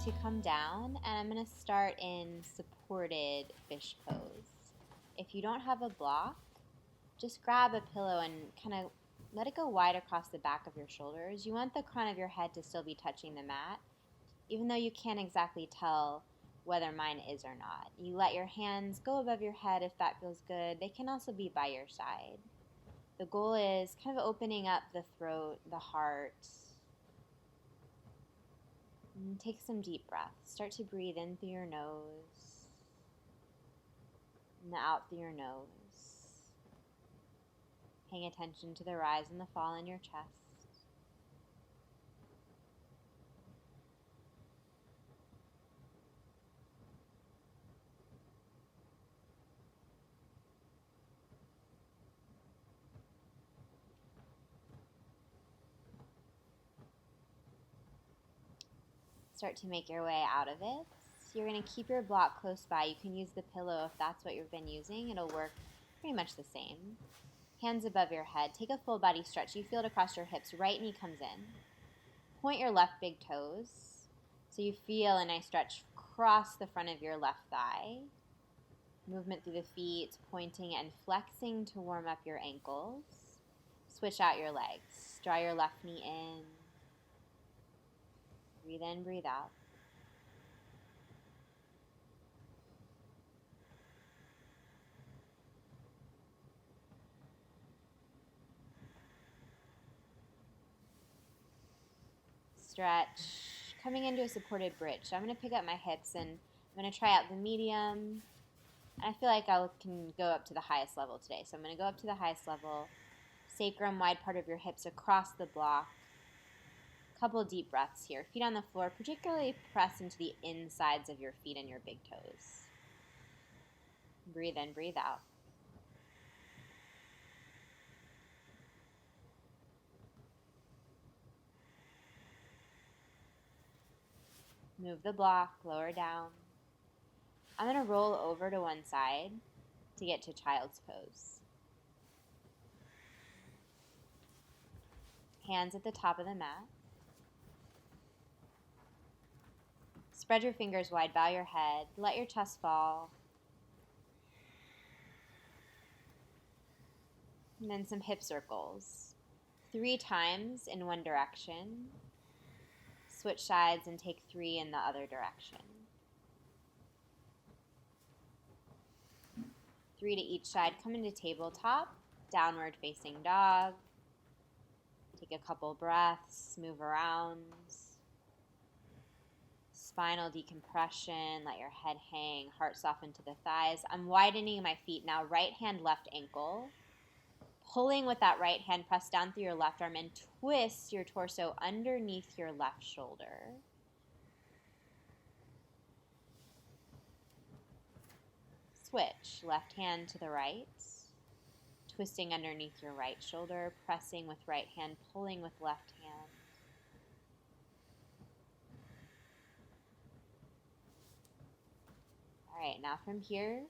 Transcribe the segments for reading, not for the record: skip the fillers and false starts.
to come down, and I'm going to start in supported fish pose. If you don't have a block, just grab a pillow and kind of let it go wide across the back of your shoulders. You want the crown of your head to still be touching the mat, even though you can't exactly tell whether mine is or not. You let your hands go above your head if that feels good. They can also be by your side. The goal is kind of opening up the throat, the heart. And take some deep breaths. Start to breathe in through your nose and out through your nose. Paying attention to the rise and the fall in your chest. Start to make your way out of it. So you're going to keep your block close by. You can use the pillow if that's what you've been using. It'll work pretty much the same. Hands above your head. Take a full body stretch. You feel it across your hips. Right knee comes in. Point your left big toes. So you feel a nice stretch across the front of your left thigh. Movement through the feet, pointing and flexing to warm up your ankles. Switch out your legs. Draw your left knee in. Breathe in, breathe out. Stretch. Coming into a supported bridge. So I'm going to pick up my hips and I'm going to try out the medium. And I feel like I can go up to the highest level today. So I'm going to go up to the highest level. Sacrum, wide part of your hips across the block. Couple deep breaths here. Feet on the floor, particularly press into the insides of your feet and your big toes. Breathe in, breathe out. Move the block, lower down. I'm going to roll over to one side to get to child's pose. Hands at the top of the mat. Spread your fingers wide, bow your head, let your chest fall. And then some hip circles. 3 times in one direction. Switch sides and take 3 in the other direction. 3 to each side. Come into tabletop, downward facing dog. Take a couple breaths, move around. Spinal decompression, let your head hang, heart soften to the thighs. I'm widening my feet now, right hand, left ankle. Pulling with that right hand, press down through your left arm and twist your torso underneath your left shoulder. Switch, left hand to the right. Twisting underneath your right shoulder, pressing with right hand, pulling with left hand. All right, now from here,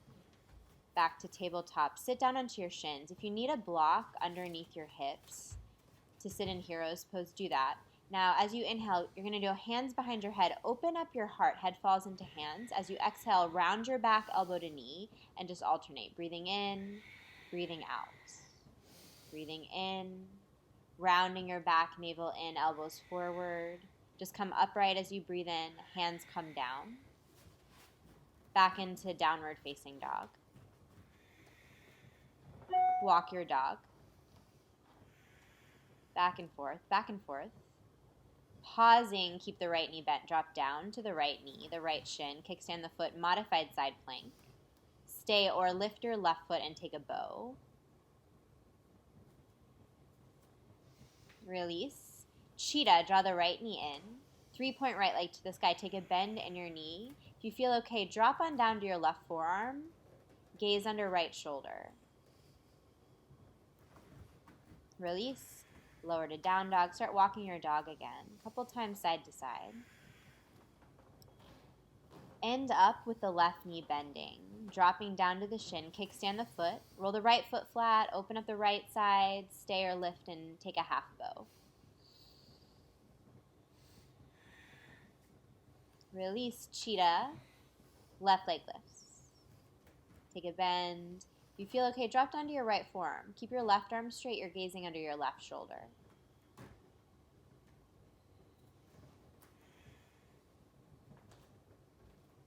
back to tabletop. Sit down onto your shins. If you need a block underneath your hips to sit in hero's pose, do that. Now, as you inhale, you're going to do hands behind your head. Open up your heart. Head falls into hands. As you exhale, round your back, elbow to knee, and just alternate. Breathing in, breathing out. Breathing in, rounding your back, navel in, elbows forward. Just come upright as you breathe in. Hands come down. Back into downward facing dog. Walk your dog. Back and forth, back and forth. Pausing, keep the right knee bent, drop down to the right knee, the right shin, kickstand the foot, modified side plank. Stay or lift your left foot and take a bow. Release. Cheetah, draw the right knee in. 3-point right leg to the sky, take a bend in your knee. If you feel okay, drop on down to your left forearm, gaze under right shoulder. Release, lower to down dog, start walking your dog again, a couple times side to side. End up with the left knee bending, dropping down to the shin, kickstand the foot, roll the right foot flat, open up the right side, stay or lift and take a half bow. Release, cheetah. Left leg lifts. Take a bend. If you feel okay, drop down to your right forearm. Keep your left arm straight. You're gazing under your left shoulder.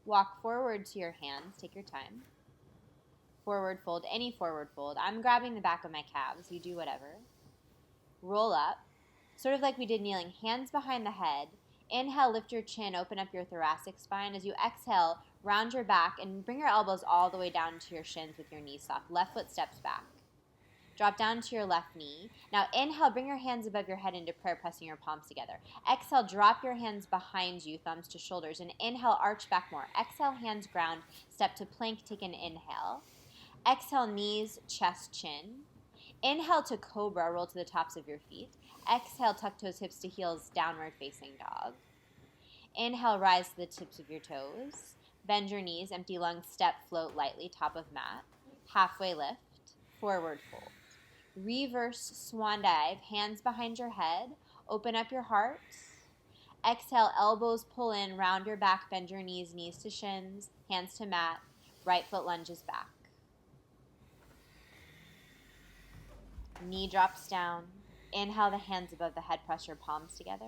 Walk forward to your hands. Take your time. Forward fold, any forward fold. I'm grabbing the back of my calves. You do whatever. Roll up, sort of like we did kneeling. Hands behind the head. Inhale, lift your chin, open up your thoracic spine. As you exhale, round your back and bring your elbows all the way down to your shins with your knees soft. Left foot steps back. Drop down to your left knee. Now inhale, bring your hands above your head into prayer, pressing your palms together. Exhale, drop your hands behind you, thumbs to shoulders. And inhale, arch back more. Exhale, hands ground, step to plank, take an inhale. Exhale, knees, chest, chin. Inhale to cobra, roll to the tops of your feet. Exhale, tuck toes, hips to heels, downward facing dog. Inhale, rise to the tips of your toes. Bend your knees, empty lungs, step, float lightly, top of mat. Halfway lift, forward fold. Reverse swan dive, hands behind your head. Open up your heart. Exhale, elbows pull in, round your back, bend your knees, knees to shins, hands to mat. Right foot lunges back. Knee drops down. Inhale, the hands above the head, press your palms together.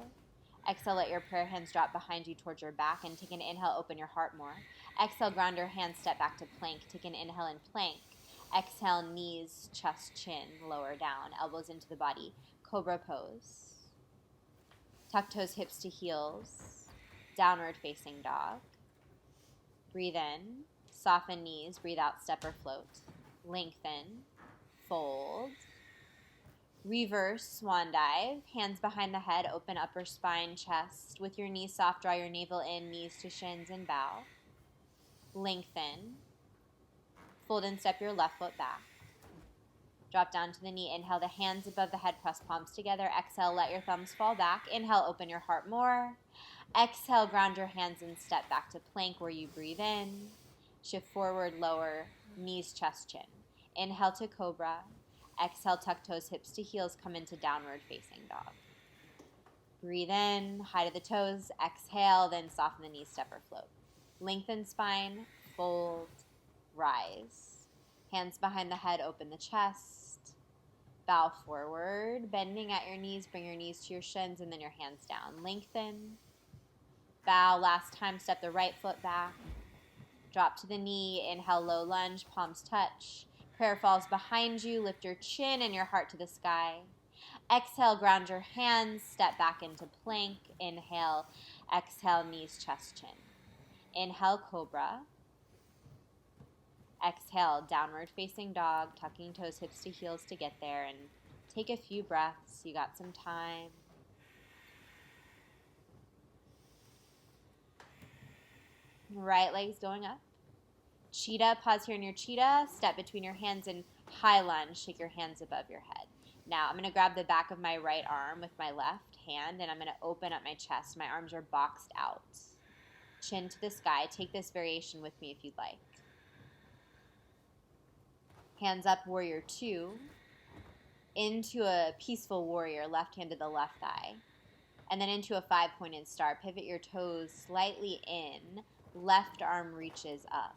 Exhale, let your prayer hands drop behind you towards your back, and take an inhale, open your heart more. Exhale, ground your hands, step back to plank. Take an inhale in plank. Exhale, knees, chest, chin, lower down, elbows into the body. Cobra pose. Tuck toes, hips to heels. Downward facing dog. Breathe in. Soften knees. Breathe out, step or float. Lengthen. Fold. Reverse swan dive. Hands behind the head. Open upper spine, chest. With your knees soft, draw your navel in. Knees to shins and bow. Lengthen. Fold and step your left foot back. Drop down to the knee. Inhale, the hands above the head, press palms together. Exhale, let your thumbs fall back. Inhale, open your heart more. Exhale, ground your hands and step back to plank where you breathe in. Shift forward, lower, knees, chest, chin. Inhale to cobra. Exhale, tuck toes, hips to heels, come into downward facing dog. Breathe in, high to the toes. Exhale, then soften the knees, step or float. Lengthen spine, fold, rise. Hands behind the head, open the chest. Bow forward, bending at your knees. Bring your knees to your shins and then your hands down. Lengthen. Bow. Last time, step the right foot back. Drop to the knee. Inhale, low lunge, palms touch. Prayer falls behind you. Lift your chin and your heart to the sky. Exhale, ground your hands. Step back into plank. Inhale. Exhale, knees, chest, chin. Inhale, cobra. Exhale, downward facing dog, tucking toes, hips to heels to get there, and take a few breaths. You got some time. Right leg's going up. Cheetah, pause here in your cheetah. Step between your hands and high lunge. Shake your hands above your head. Now, I'm going to grab the back of my right arm with my left hand, and I'm going to open up my chest. My arms are boxed out. Chin to the sky. Take this variation with me if you'd like. Hands up, warrior two. Into a peaceful warrior, left hand to the left thigh. And then into a 5-pointed star. Pivot your toes slightly in. Left arm reaches up.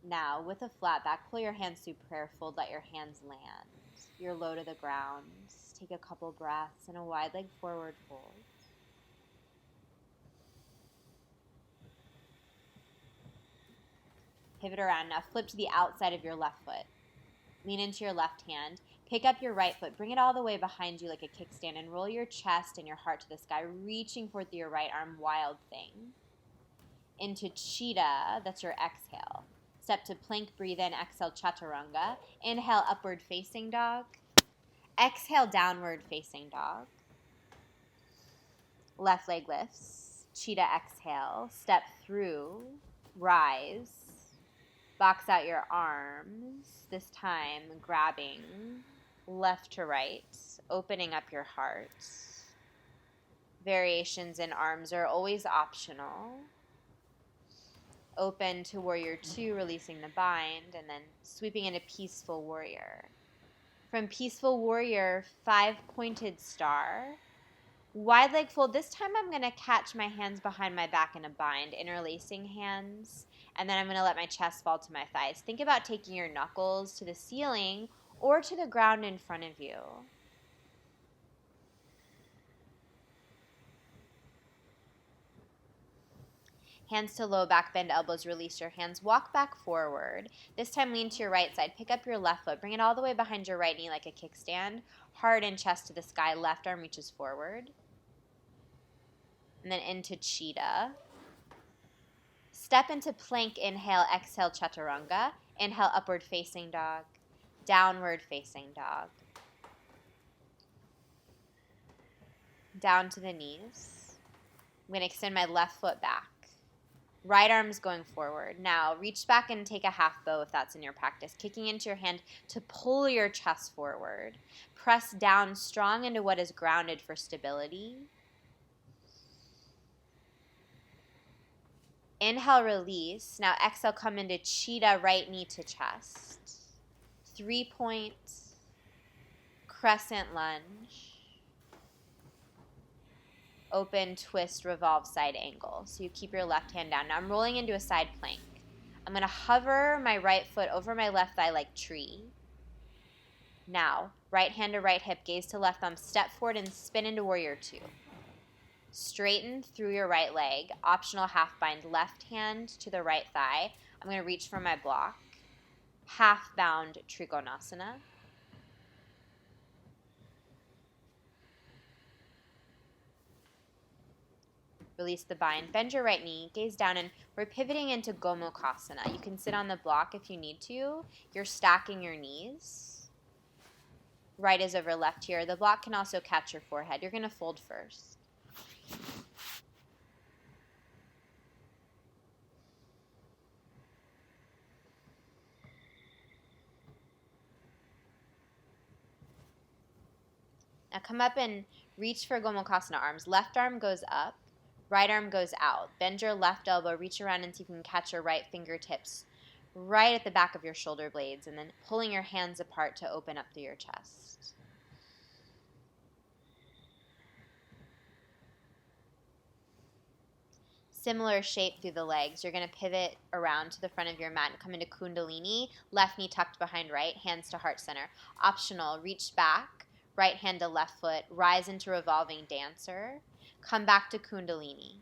Now, with a flat back, pull your hands through prayer fold. Let your hands land. You're low to the ground. Take a couple breaths and a wide leg forward fold. Pivot around. Now flip to the outside of your left foot. Lean into your left hand. Pick up your right foot. Bring it all the way behind you like a kickstand and roll your chest and your heart to the sky, reaching forth your right arm, wild thing. Into cheetah, that's your exhale. Step to plank, breathe in, exhale, chaturanga. Inhale, upward facing dog. Exhale, downward facing dog. Left leg lifts. Cheetah exhale. Step through. Rise. Box out your arms. This time, grabbing left to right. Opening up your heart. Variations in arms are always optional. Open to warrior two, releasing the bind, and then sweeping into peaceful warrior. From peaceful warrior, 5-pointed star. Wide leg fold. This time I'm going to catch my hands behind my back in a bind, interlacing hands, and then I'm going to let my chest fall to my thighs. Think about taking your knuckles to the ceiling or to the ground in front of you. Hands to low back, bend elbows, release your hands. Walk back forward. This time lean to your right side. Pick up your left foot. Bring it all the way behind your right knee like a kickstand. Harden chest to the sky. Left arm reaches forward. And then into cheetah. Step into plank. Inhale, exhale, chaturanga. Inhale, upward facing dog. Downward facing dog. Down to the knees. I'm going to extend my left foot back. Right arm's going forward. Now, reach back and take a half bow if that's in your practice. Kicking into your hand to pull your chest forward. Press down strong into what is grounded for stability. Inhale, release. Now, exhale, come into cheetah, right knee to chest. 3-point crescent lunge. Open, twist, revolve, side angle. So you keep your left hand down. Now I'm rolling into a side plank. I'm going to hover my right foot over my left thigh like tree. Now, right hand to right hip, gaze to left thumb, step forward and spin into warrior two. Straighten through your right leg. Optional half bind, left hand to the right thigh. I'm going to reach for my block. Half bound trikonasana. Release the bind. Bend your right knee, gaze down, and we're pivoting into Gomukhasana. You can sit on the block if you need to. You're stacking your knees. Right is over left here. The block can also catch your forehead. You're going to fold first. Now come up and reach for Gomukhasana arms. Left arm goes up. Right arm goes out. Bend your left elbow. Reach around and see if you can catch your right fingertips right at the back of your shoulder blades. And then pulling your hands apart to open up through your chest. Similar shape through the legs. You're going to pivot around to the front of your mat and come into Kundalini. Left knee tucked behind right. Hands to heart center. Optional. Reach back. Right hand to left foot. Rise into revolving dancer. Come back to Kundalini.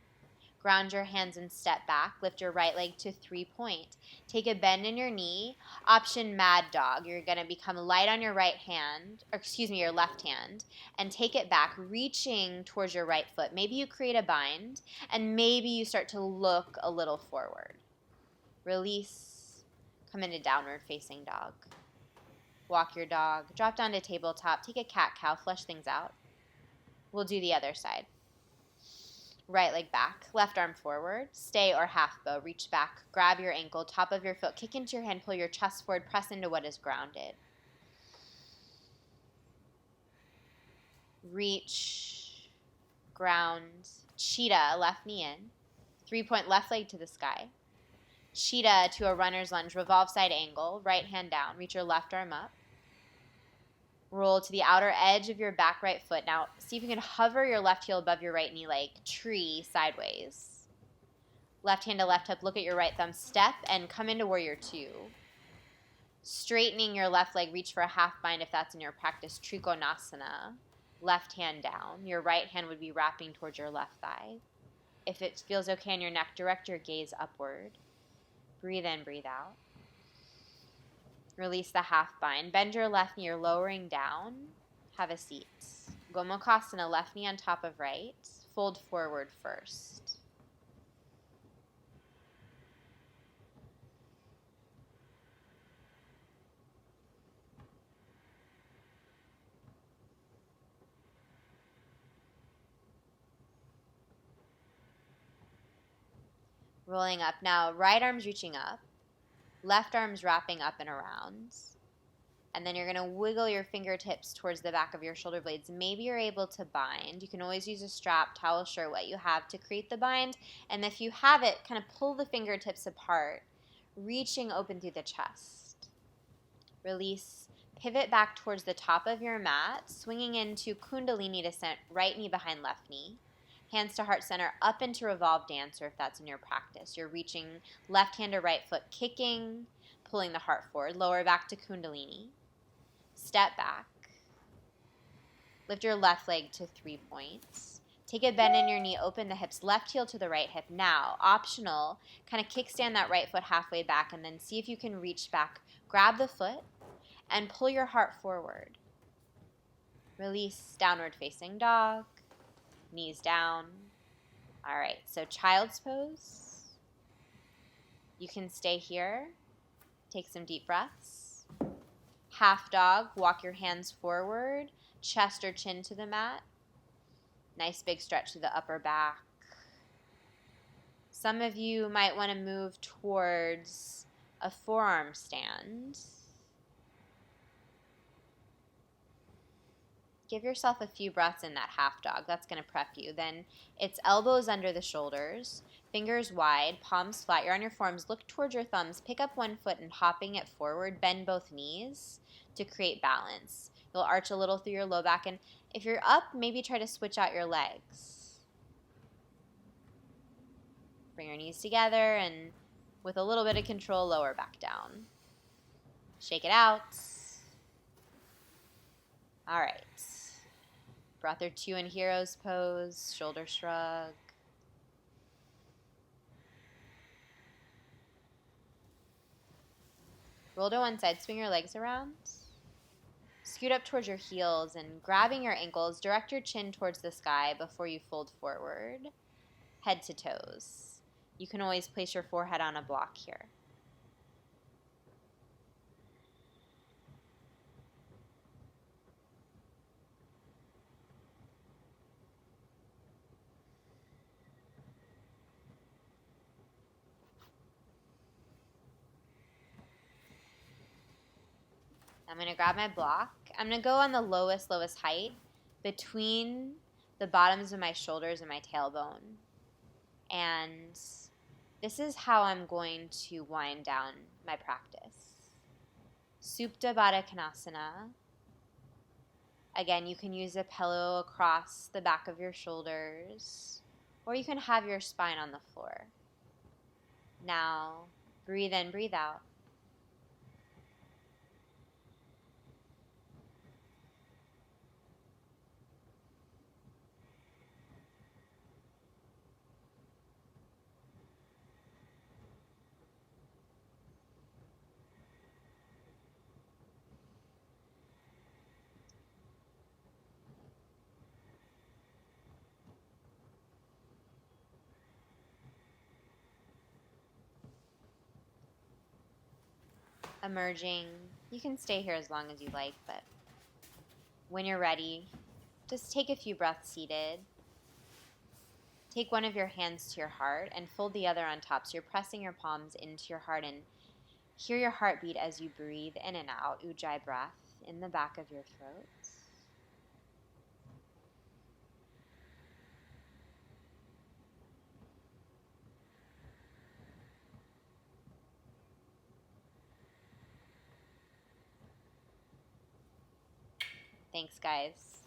Ground your hands and step back. Lift your right leg to 3-point. Take a bend in your knee. Option mad dog. You're going to become light on your right hand, your left hand, and take it back, reaching towards your right foot. Maybe you create a bind, and maybe you start to look a little forward. Release. Come into downward facing dog. Walk your dog. Drop down to tabletop. Take a cat-cow. Flush things out. We'll do the other side. Right leg back, left arm forward, stay or half bow, reach back, grab your ankle, top of your foot, kick into your hand, pull your chest forward, press into what is grounded. Reach, ground, cheetah, left knee in, 3-point left leg to the sky. Cheetah to a runner's lunge, revolve side angle, right hand down, reach your left arm up. Roll to the outer edge of your back right foot. Now, see if you can hover your left heel above your right knee like tree sideways. Left hand to left hip, look at your right thumb, step and come into warrior two. Straightening your left leg, reach for a half bind if that's in your practice, Trikonasana. Left hand down. Your right hand would be wrapping towards your left thigh. If it feels okay on your neck, direct your gaze upward. Breathe in, breathe out. Release the half bind. Bend your left knee, you're lowering down. Have a seat. Gomukhasana, left knee on top of right. Fold forward first. Rolling up. Now, right arm's reaching up. Left arm's wrapping up and around. And then you're going to wiggle your fingertips towards the back of your shoulder blades. Maybe you're able to bind. You can always use a strap, towel, shirt, what you have to create the bind. And if you have it, kind of pull the fingertips apart, reaching open through the chest. Release, Pivot back towards the top of your mat, swinging into Kundalini descent, right knee behind left knee. Hands to heart center, up into revolve dancer if that's in your practice. You're reaching left hand to right foot, kicking, pulling the heart forward. Lower back to Kundalini. Step back. Lift your left leg to 3 points. Take a bend in your knee, open the hips, left heel to the right hip. Now, optional, kind of kickstand that right foot halfway back and then see if you can reach back. Grab the foot and pull your heart forward. Release, downward facing dog, knees down. All right, so child's pose. You can stay here. Take some deep breaths. Half dog, walk your hands forward, chest or chin to the mat. Nice big stretch through the upper back. Some of you might want to move towards a forearm stand. Give yourself a few breaths in that half dog. That's going to prep you. Then it's elbows under the shoulders, fingers wide, palms flat. You're on your forearms. Look towards your thumbs. Pick up one foot and hopping it forward. Bend both knees to create balance. You'll arch a little through your low back. And if you're up, maybe try to switch out your legs. Bring your knees together and with a little bit of control, lower back down. Shake it out. All right. Breath or two in hero's pose, shoulder shrug. Roll to one side, swing your legs around. Scoot up towards your heels and grabbing your ankles, direct your chin towards the sky before you fold forward, head to toes. You can always place your forehead on a block here. I'm going to grab my block. I'm going to go on the lowest height between the bottoms of my shoulders and my tailbone. And this is how I'm going to wind down my practice. Supta Baddha Konasana. Again, you can use a pillow across the back of your shoulders, or you can have your spine on the floor. Now, breathe in, breathe out. Emerging. You can stay here as long as you like, but when you're ready, just take a few breaths seated. Take one of your hands to your heart and fold the other on top. So you're pressing your palms into your heart and hear your heartbeat as you breathe in and out. Ujjayi breath in the back of your throat. Thanks, guys.